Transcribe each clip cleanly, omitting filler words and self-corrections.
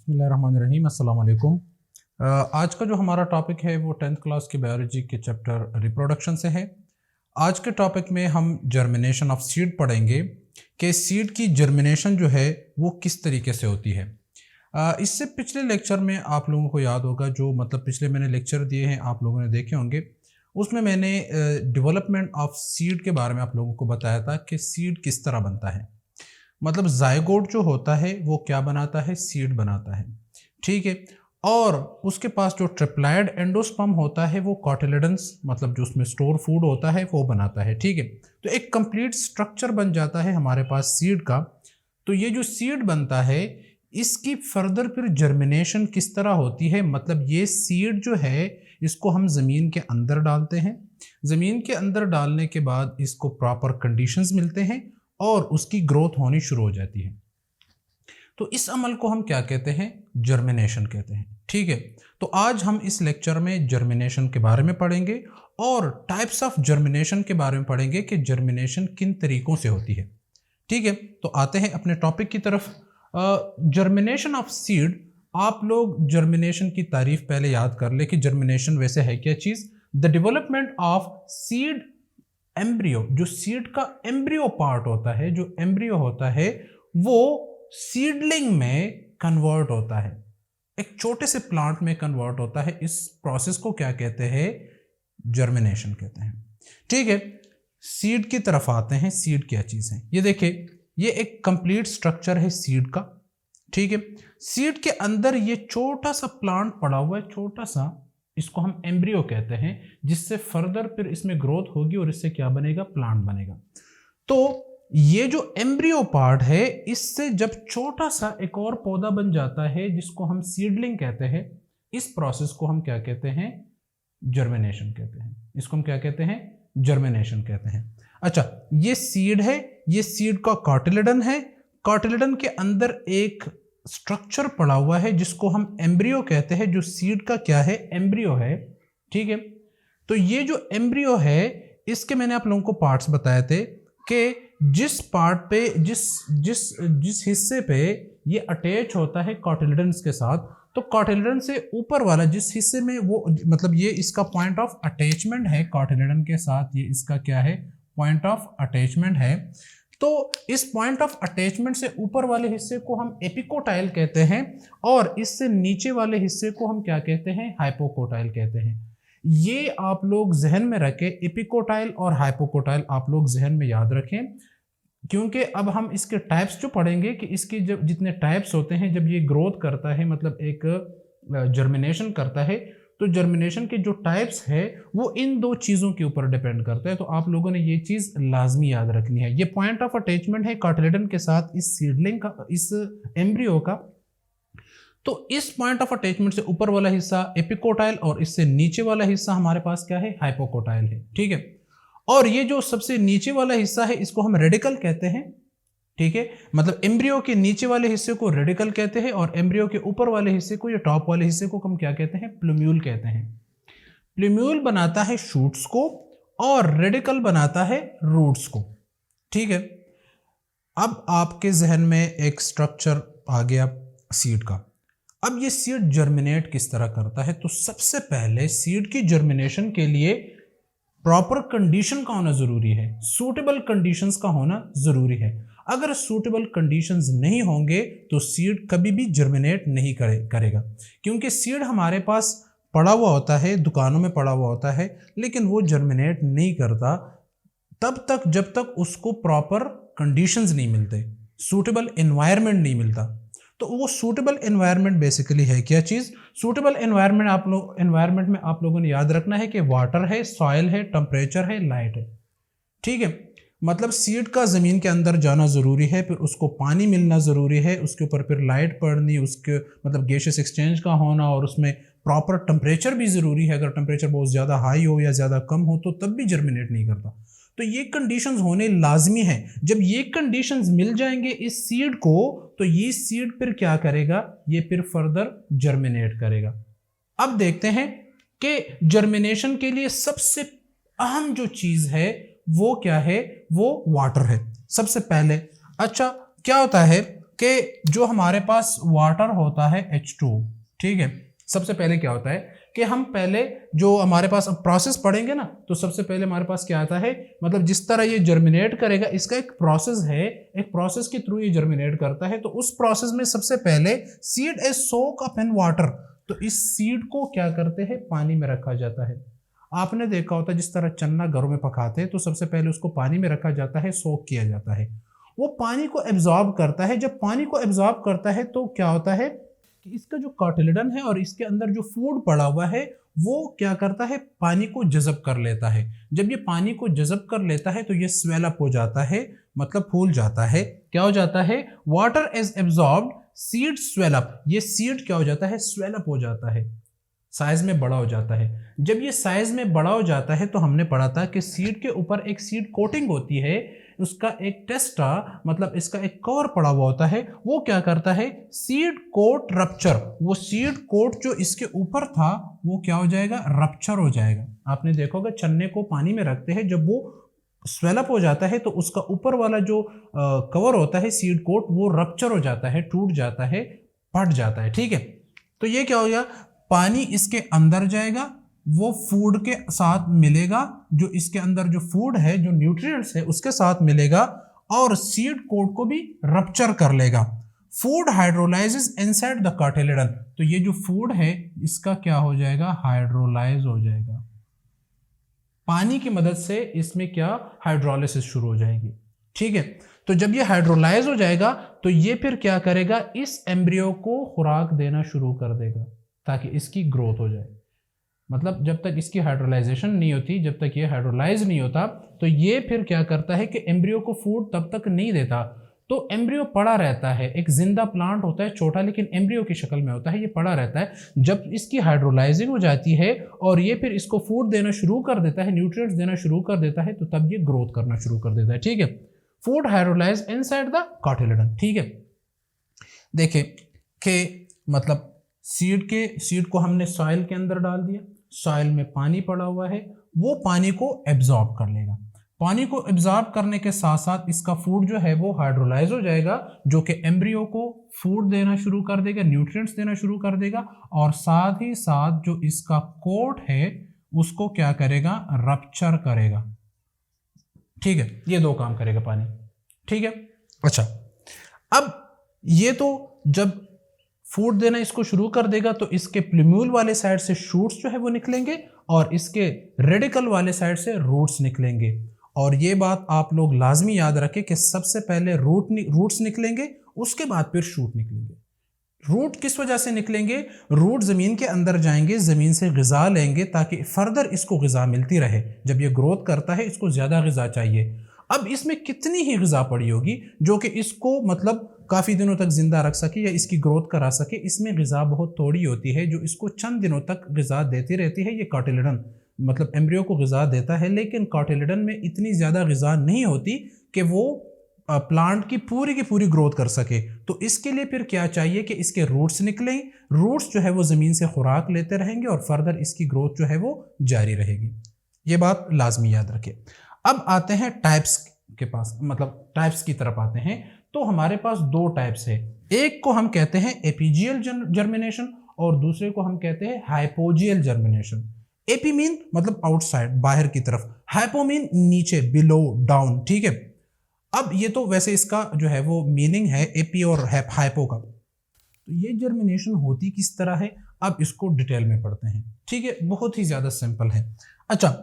बिस्मिल्लाहिर्रहमानिर्रहीम, अस्सलाम वालेकुम। आज का जो हमारा टॉपिक है वो 10th क्लास की बायोलॉजी के चैप्टर रिप्रोडक्शन से है। आज के टॉपिक में हम जर्मिनेशन ऑफ सीड पढ़ेंगे कि सीड की जर्मिनेशन जो है वो किस तरीके से होती है। इससे पिछले लेक्चर में आप लोगों को याद होगा, जो मतलब पिछले मैंने लेक्चर दिए हैं आप लोगों ने देखे होंगे, उसमें मैंने डेवलपमेंट ऑफ सीड के बारे में आप लोगों को बताया था कि सीड किस तरह बनता है। मतलब जायगोट जो होता है वो क्या बनाता है, सीड बनाता है, ठीक है। और उसके पास जो ट्रिप्लाइड एंडोस्पर्म होता है वो कॉटिलेडन्स, मतलब जो उसमें स्टोर फूड होता है वो बनाता है, ठीक है। तो एक कंप्लीट स्ट्रक्चर बन जाता है हमारे पास सीड का। तो ये जो सीड बनता है इसकी फर्दर फिर जर्मिनेशन किस तरह होती है, मतलब ये सीड जो है इसको हम ज़मीन के अंदर डालते हैं। ज़मीन के अंदर डालने के बाद इसको प्रॉपर कंडीशंस मिलते हैं और उसकी ग्रोथ होनी शुरू हो जाती है। तो इस अमल को हम क्या कहते हैं, जर्मिनेशन कहते हैं, ठीक है। तो आज हम इस लेक्चर में जर्मिनेशन के बारे में पढ़ेंगे और टाइप्स ऑफ जर्मिनेशन के बारे में पढ़ेंगे कि जर्मिनेशन किन तरीकों से होती है, ठीक है। तो आते हैं अपने टॉपिक की तरफ। जर्मिनेशन ऑफ सीड, आप लोग जर्मिनेशन की तारीफ पहले याद कर ले कि जर्मिनेशन वैसे है क्या चीज़। The development of seed embryo, जो सीड का एम्ब्रियो पार्ट होता है, जो एम्ब्रियो होता है वो सीडलिंग में कन्वर्ट होता है, एक छोटे से प्लांट में कन्वर्ट होता है। इस प्रोसेस को क्या कहते हैं, जर्मिनेशन कहते हैं, ठीक है। सीड की तरफ आते हैं। सीड क्या चीज़ है, ये देखिए, ये एक कंप्लीट स्ट्रक्चर है सीड का, ठीक है। सीड के अंदर ये छोटा सा प्लांट पड़ा हुआ है, छोटा सा, इसको हम एम्ब्रियो कहते हैं, जिससे फर्दर फिर इसमें ग्रोथ होगी और इससे क्या बनेगा, प्लांट बनेगा। तो ये जो एम्ब्रियो पार्ट है इससे जब छोटा सा एक और पौधा बन जाता है जिसको हम सीडलिंग कहते हैं, इस प्रोसेस को हम क्या कहते हैं, जर्मिनेशन कहते हैं। इसको हम क्या कहते हैं, जर्मिनेशन कहते हैं। अच्छा, ये सीड है, ये सीड का कार्टिलेडन है। कार्टिलेडन के अंदर एक स्ट्रक्चर पड़ा हुआ है जिसको हम एम्ब्रियो कहते हैं, जो सीड का क्या है, एम्ब्रियो है, ठीक है। तो ये जो एम्ब्रियो है इसके मैंने आप लोगों को पार्ट्स बताए थे कि जिस पार्ट पे जिस जिस जिस हिस्से पे ये अटैच होता है कार्टिलेडन्स के साथ, तो कार्टिलेडन से ऊपर वाला जिस हिस्से में वो, मतलब ये इसका पॉइंट ऑफ अटैचमेंट है कार्टिलेडन के साथ, ये इसका क्या है, पॉइंट ऑफ अटैचमेंट है। तो इस पॉइंट ऑफ अटैचमेंट से ऊपर वाले हिस्से को हम एपिकोटाइल कहते हैं और इससे नीचे वाले हिस्से को हम क्या कहते हैं, हाइपोकोटाइल कहते हैं। ये आप लोग जहन में रखें, एपिकोटाइल और हाइपोकोटाइल आप लोग जहन में याद रखें, क्योंकि अब हम इसके टाइप्स जो पढ़ेंगे कि इसके जब जितने टाइप्स होते हैं, जब ये ग्रोथ करता है, मतलब एक जर्मिनेशन करता है, तो जर्मिनेशन के जो टाइप्स है वो इन दो चीज़ों के ऊपर डिपेंड करता है। तो आप लोगों ने ये चीज़ लाजमी याद रखनी है। ये पॉइंट ऑफ अटैचमेंट है कार्टिलेडन के साथ इस सीडलिंग का, इस एम्ब्रियो का। तो इस पॉइंट ऑफ अटैचमेंट से ऊपर वाला हिस्सा एपिकोटाइल और इससे नीचे वाला हिस्सा हमारे पास क्या है, हाइपोकोटाइल है, ठीक है। और ये जो सबसे नीचे वाला हिस्सा है इसको हम रेडिकल कहते हैं, ठीक है। मतलब एम्ब्रियो के नीचे वाले हिस्से को रेडिकल कहते हैं और एम्ब्रियो के ऊपर वाले हिस्से को, या टॉप वाले हिस्से को हम क्या कहते हैं, प्लूम्यूल कहते हैं। प्लूम्यूल बनाता है शूट्स को और रेडिकल बनाता है रूट्स को, ठीक है। अब आपके जहन में एक स्ट्रक्चर आ गया सीड का। अब ये सीड जर्मिनेट किस तरह करता है, तो सबसे पहले सीड की जर्मिनेशन के लिए प्रॉपर कंडीशन का होना जरूरी है, सूटेबल कंडीशंस का होना जरूरी है। अगर सूटेबल कंडीशंस नहीं होंगे तो सीड कभी भी जर्मिनेट नहीं करेगा, क्योंकि सीड हमारे पास पड़ा हुआ होता है, दुकानों में पड़ा हुआ होता है, लेकिन वो जर्मिनेट नहीं करता तब तक जब तक उसको प्रॉपर कंडीशंस नहीं मिलते, सूटेबल एनवायरनमेंट नहीं मिलता। तो वो सूटेबल एनवायरनमेंट बेसिकली है क्या चीज़, सूटेबल एनवायरनमेंट में आप लोगों ने याद रखना है कि वाटर है, सॉइल है, टेम्परेचर है, लाइट है, ठीक है। मतलब सीड का ज़मीन के अंदर जाना ज़रूरी है, फिर उसको पानी मिलना ज़रूरी है, उसके ऊपर फिर लाइट पड़नी, उसके मतलब गैसियस एक्सचेंज का होना, और उसमें प्रॉपर टेम्परेचर भी ज़रूरी है। अगर टेम्परेचर बहुत ज़्यादा हाई हो या ज़्यादा कम हो तो तब भी जर्मिनेट नहीं करता। तो ये कंडीशंस होने लाजमी है। जब ये कंडीशंस मिल जाएंगे इस सीड को, तो ये सीड फिर क्या करेगा, ये फिर फर्दर जर्मिनेट करेगा। अब देखते हैं कि जर्मिनेशन के लिए सबसे अहम जो चीज़ है वो क्या है, वो वाटर है सबसे पहले। अच्छा, क्या होता है कि जो हमारे पास वाटर होता है H2, ठीक है, सबसे पहले क्या होता है कि हम पहले जो हमारे पास अब प्रोसेस पढ़ेंगे ना, तो सबसे पहले हमारे पास क्या आता है, मतलब जिस तरह ये जर्मिनेट करेगा इसका एक प्रोसेस है, एक प्रोसेस के थ्रू ये जर्मिनेट करता है। तो उस प्रोसेस में सबसे पहले seed is soak up in water, तो इस सीड को क्या करते हैं, पानी में रखा जाता है। आपने देखा होता है जिस तरह चन्ना घरों में पकाते हैं तो सबसे पहले उसको पानी में रखा जाता है, सोक किया जाता है, वो पानी को एब्जॉर्ब करता है। जब पानी को एब्जॉर्ब करता है तो क्या होता है कि इसका जो कार्टिलेडन है और इसके अंदर जो फूड पड़ा हुआ है वो क्या करता है, पानी को जज़ब कर लेता है। जब ये पानी को जज़ब कर लेता है तो ये स्वेल अप हो जाता है, मतलब फूल जाता है। क्या हो जाता है, water is absorbed, seed swell up, ये सीड क्या हो जाता है, स्वेल अप हो जाता है, साइज में बड़ा हो जाता है। जब ये साइज में बड़ा हो जाता है तो हमने पढ़ा था कि सीड के ऊपर एक सीड कोटिंग होती है, उसका एक टेस्टा, मतलब इसका एक कवर पड़ा हुआ होता है, वो क्या करता है, सीड कोट रप्चर, वो सीड कोट जो इसके ऊपर था वो क्या हो जाएगा, रप्चर हो जाएगा। आपने देखा होगा चन्ने को पानी में रखते हैं, जब वो स्वेलअप हो जाता है तो उसका ऊपर वाला जो कवर होता है सीड कोट वो रप्चर हो जाता है, टूट जाता है, फट जाता है, ठीक है। तो ये क्या हो गया, पानी इसके अंदर जाएगा, वो फूड के साथ मिलेगा, जो इसके अंदर जो फूड है, जो न्यूट्रिएंट्स है उसके साथ मिलेगा और सीड कोट को भी रप्चर कर लेगा। फूड हाइड्रोलाइजेस इनसाइड द कार्टिलेडन, तो ये जो फूड है इसका क्या हो जाएगा, हाइड्रोलाइज हो जाएगा। पानी की मदद से इसमें क्या, हाइड्रोलिसिस शुरू हो जाएगी, ठीक है। तो जब ये हाइड्रोलाइज हो जाएगा तो ये फिर क्या करेगा, इस एम्ब्रियो को खुराक देना शुरू कर देगा ताकि इसकी ग्रोथ हो जाए। मतलब जब तक इसकी हाइड्रोलाइजेशन नहीं होती, जब तक ये हाइड्रोलाइज नहीं होता, तो ये फिर क्या करता है कि एम्ब्रियो को फूड तब तक नहीं देता, तो एम्ब्रियो पड़ा रहता है। एक जिंदा प्लांट होता है छोटा, लेकिन एम्ब्रियो की शक्ल में होता है, ये पड़ा रहता है। जब इसकी हाइड्रोलाइजिंग हो जाती है और ये फिर इसको फूड देना शुरू कर देता है, न्यूट्रिएंट्स देना शुरू कर देता है, तो तब ये ग्रोथ करना शुरू कर देता है, ठीक है। फूड हाइड्रोलाइज इनसाइड द कार्टिलेडन, ठीक है। देखिए कि मतलब सीड को हमने सॉइल के अंदर डाल दिया, सॉइल में पानी पड़ा हुआ है, वो पानी को एब्जॉर्ब कर लेगा। पानी को एब्जॉर्ब करने के साथ साथ इसका फूड जो है वो हाइड्रोलाइज हो जाएगा, जो कि एम्ब्रियो को फूड देना शुरू कर देगा, न्यूट्रिएंट्स देना शुरू कर देगा, और साथ ही साथ जो इसका कोट है उसको क्या करेगा, रप्चर करेगा, ठीक है। ये दो काम करेगा पानी, ठीक है। अच्छा, अब ये तो जब फूड देना इसको शुरू कर देगा तो इसके प्लूम्यूल वाले साइड से शूट्स जो है वो निकलेंगे और इसके रेडिकल वाले साइड से रूट्स निकलेंगे। और ये बात आप लोग लाजमी याद रखें कि सबसे पहले रूट्स निकलेंगे, उसके बाद फिर शूट निकलेंगे। रूट किस वजह से निकलेंगे, रूट ज़मीन के अंदर जाएंगे, ज़मीन से ग़िज़ा लेंगे ताकि फर्दर इसको ग़िज़ा मिलती रहे। जब ये ग्रोथ करता है इसको ज़्यादा ग़िज़ा चाहिए। अब इसमें कितनी ही ग़िज़ा पड़ी होगी जो कि इसको मतलब काफ़ी दिनों तक ज़िंदा रख सके या इसकी ग्रोथ करा सके, इसमें ग़िज़ा बहुत थोड़ी होती है जो इसको चंद दिनों तक ग़िज़ा देती रहती है। ये कार्टिलेडन मतलब एम्ब्रियो को ग़िज़ा देता है, लेकिन कार्टिलेडन में इतनी ज़्यादा ग़िज़ा नहीं होती कि वो प्लांट की पूरी ग्रोथ कर सके। तो इसके लिए फिर क्या चाहिए कि इसके रूट्स निकलें, रूट्स जो है वो ज़मीन से खुराक लेते रहेंगे और फर्दर इसकी ग्रोथ जो है वो जारी रहेगी। ये बात लाजमी याद रखें। अब आते हैं टाइप्स के पास, मतलब टाइप्स की तरफ आते हैं। तो हमारे पास दो टाइप्स है, एक को हम कहते हैं एपीजियल जर्मिनेशन और दूसरे को हम कहते हैं हाइपोजियल जर्मिनेशन। एपी मीन मतलब आउटसाइड, बाहर की तरफ, हाइपो मीन नीचे, बिलो, डाउन, ठीक है। अब ये तो वैसे इसका जो है वो मीनिंग है एपी और हाइपो का। तो ये जर्मिनेशन होती किस तरह है, अब इसको डिटेल में पढ़ते हैं, ठीक है। बहुत ही ज़्यादा सिंपल है। अच्छा,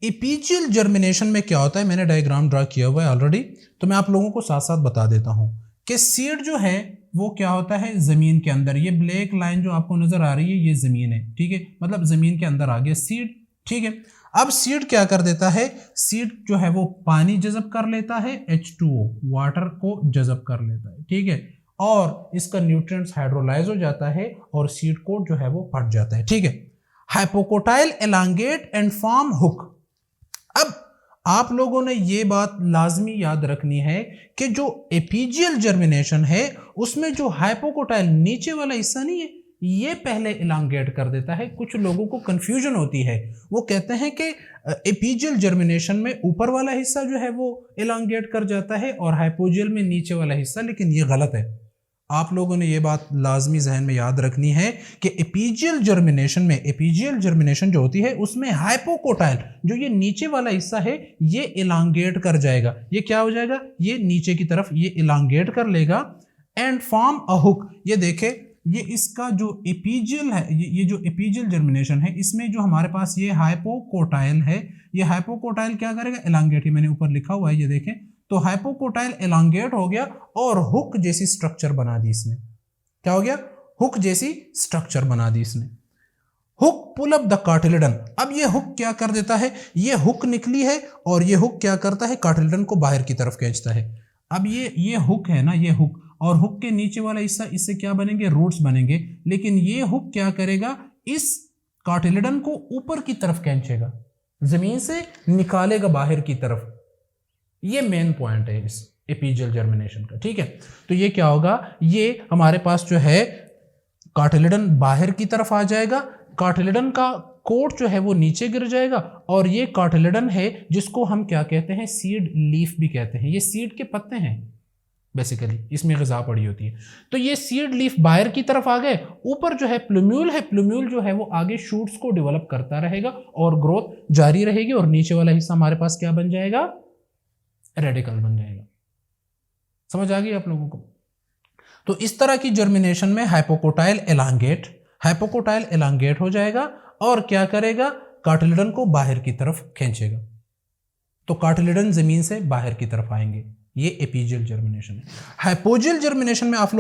एपीजियल जर्मिनेशन में क्या होता है, मैंने डायग्राम ड्रा किया हुआ है ऑलरेडी, तो मैं आप लोगों को साथ साथ बता देता हूँ कि सीड जो है वो क्या होता है, ज़मीन के अंदर, ये ब्लैक लाइन जो आपको नज़र आ रही है ये ज़मीन है, ठीक है, मतलब ज़मीन के अंदर आ गया सीड, ठीक है। अब सीड क्या कर देता है, सीड जो है वो पानी जज़ब कर लेता है, H2O वाटर को जज़ब कर लेता है, ठीक है, और इसका न्यूट्रिएंट्स हाइड्रोलाइज हो जाता है और सीड कोट जो है वो फट जाता है, ठीक है। Hypocotyl elongate and form hook. अब आप लोगों ने ये बात लाजमी याद रखनी है कि जो एपीजियल जर्मिनेशन है उसमें जो हाइपोकोटाइल नीचे वाला हिस्सा नहीं है, ये पहले इलांगेट कर देता है। कुछ लोगों को कंफ्यूजन होती है, वो कहते हैं कि एपिजियल जर्मिनेशन में ऊपर वाला हिस्सा जो है वो इलांगेट कर जाता है और हाइपोजियल में नीचे वाला हिस्सा, लेकिन ये गलत है। आप लोगों ने ये बात लाजमी जहन में याद रखनी है कि एपिजियल जर्मिनेशन जो होती है उसमें हाइपोकोटाइल जो ये नीचे वाला हिस्सा है ये इलांगेट कर जाएगा। ये क्या हो जाएगा, ये नीचे की तरफ ये इलांगेट कर लेगा एंड फॉर्म अ हुक। ये देखे, ये इसका जो एपिजियल है, ये जो एपिजियल जर्मिनेशन है, इसमें जो हमारे पास ये हाइपोकोटाइल है, ये हाइपोकोटाइल क्या करेगा, इलांगेट। ही मैंने ऊपर लिखा हुआ है, ये देखें, तो हाइपोकोटाइल इलांगेट हो गया और हुक जैसी स्ट्रक्चर बना दी इसने। क्या हो गया, हुक जैसी स्ट्रक्चर बना दी इसने। Hook pull up the cotyledon. अब ये हुक क्या कर देता है, ये हुक निकली है और ये हुक क्या करता है, कार्टिलेडन को बाहर की तरफ खींचता है। अब ये हुक है ना, ये हुक, और हुक के नीचे वाला हिस्सा, इससे क्या बनेंगे, रूट्स बनेंगे। लेकिन ये हुक क्या करेगा, इस कार्टिलेडन को ऊपर की तरफ खींचेगा, जमीन से निकालेगा बाहर की तरफ। ये मेन पॉइंट है इस एपिजियल जर्मिनेशन का, ठीक है। तो ये क्या होगा, ये हमारे पास जो है कार्टिलेडन बाहर की तरफ आ जाएगा, कार्टिलेडन का कोट जो है वो नीचे गिर जाएगा और ये कार्टिलेडन है जिसको हम क्या कहते हैं, सीड लीफ भी कहते हैं। ये सीड के पत्ते हैं बेसिकली, इसमें ग़िज़ा पड़ी होती है। तो ये सीड लीफ बाहर की तरफ आ गए, ऊपर जो है प्लूम्यूल है, प्लूम्यूल जो है वो आगे शूट्स को डेवलप करता रहेगा और ग्रोथ जारी रहेगी और नीचे वाला हिस्सा हमारे पास क्या बन जाएगा, रेडिकल बन जाएगा। समझ आ गई आप लोगों को। तो इस तरह की जर्मिनेशन में हाइपोकोटाइल एलांगेट हो जाएगा और क्या करेगा, कार्टिलेडन को बाहर की तरफ खींचेगा। तो कार्टिलेडन जमीन से बाहर की तरफ आएंगे। ये एपिजियल जर्मिनेशन है। हाइपोजियल जर्मिनेशन में आप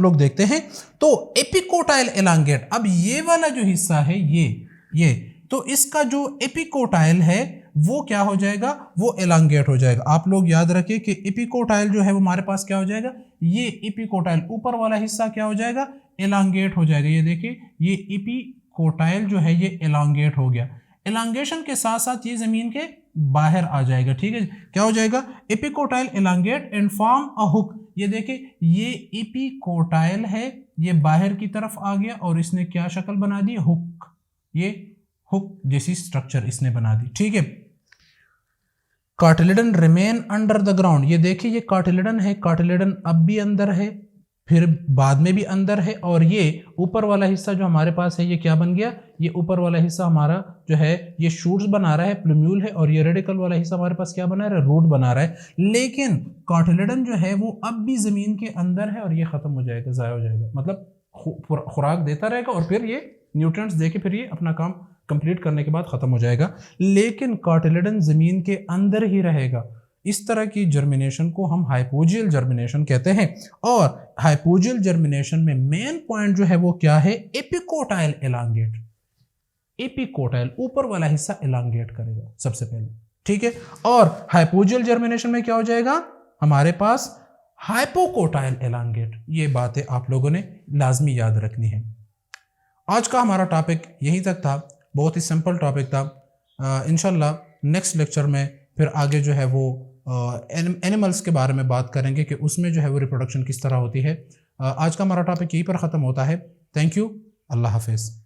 लोग देखते हैं तो एपिकोटाइल एलांगेट। अब ये वाला जो हिस्सा है ये तो इसका जो एपिकोटाइल है वो क्या हो जाएगा, वो एलांगेट हो जाएगा। आप लोग याद रखिए कि एपिकोटाइल जो है वो हमारे पास क्या हो जाएगा, ये एपिकोटाइल ऊपर वाला हिस्सा क्या हो जाएगा, एलांगेट हो जाएगा। ये देखिए, ये एपिकोटाइल जो है ये एलांगेट हो गया। एलांगेशन के साथ साथ ये जमीन के बाहर आ जाएगा, ठीक है। क्या हो जाएगा, epicotyl elongate and form a hook. ये देखिए, ये एपिकोटाइल है, ये बाहर की तरफ आ गया और इसने क्या शक्ल बना दी, हुक। ये हुक जैसी स्ट्रक्चर इसने बना दी, ठीक है। कार्टिलेडन रिमेन अंडर द ग्राउंड। ये देखिए, ये कार्टिलेडन है, कार्टिलेडन अब भी अंदर है, फिर बाद में भी अंदर है, और ये ऊपर वाला हिस्सा जो हमारे पास है ये क्या बन गया, ये ऊपर वाला हिस्सा हमारा जो है ये शूट्स बना रहा है, प्लूम्यूल है, और ये रेडिकल वाला हिस्सा हमारे पास क्या बना रहा है, रूट बना रहा है। लेकिन कार्टिलेडन जो है वो अब भी जमीन के अंदर है और ये खत्म हो जाएगा, ज़ाया हो जाएगा, मतलब खुराक देता रहेगा और फिर ये न्यूट्रिएंट्स देके फिर ये अपना काम कंप्लीट करने के बाद खत्म हो जाएगा। लेकिन कार्टिलेडन जमीन के अंदर ही रहेगा। इस तरह की जर्मिनेशन को हम हाइपोजियल जर्मिनेशन कहते हैं। और हाइपोजियल जर्मिनेशन में मेन पॉइंट जो है वो क्या है, एपिकोटाइल एलांगेट। एपिकोटाइल ऊपर वाला हिस्सा एलांगेट करेगा सबसे पहले, ठीक है। और हाइपोजियल जर्मिनेशन में क्या हो जाएगा, हमारे पास हाइपोकोटाइल एलांगेट। ये बातें आप लोगों ने लाजमी याद रखनी है। आज का हमारा टॉपिक यहीं तक था, बहुत ही सिंपल टॉपिक था। इंशाल्लाह नेक्स्ट लेक्चर में फिर आगे जो है वो एनिमल्स के बारे में बात करेंगे कि उसमें जो है वो रिप्रोडक्शन किस तरह होती है। आज का हमारा टॉपिक यहीं पर ख़त्म होता है। थैंक यू, अल्लाह हाफिज़।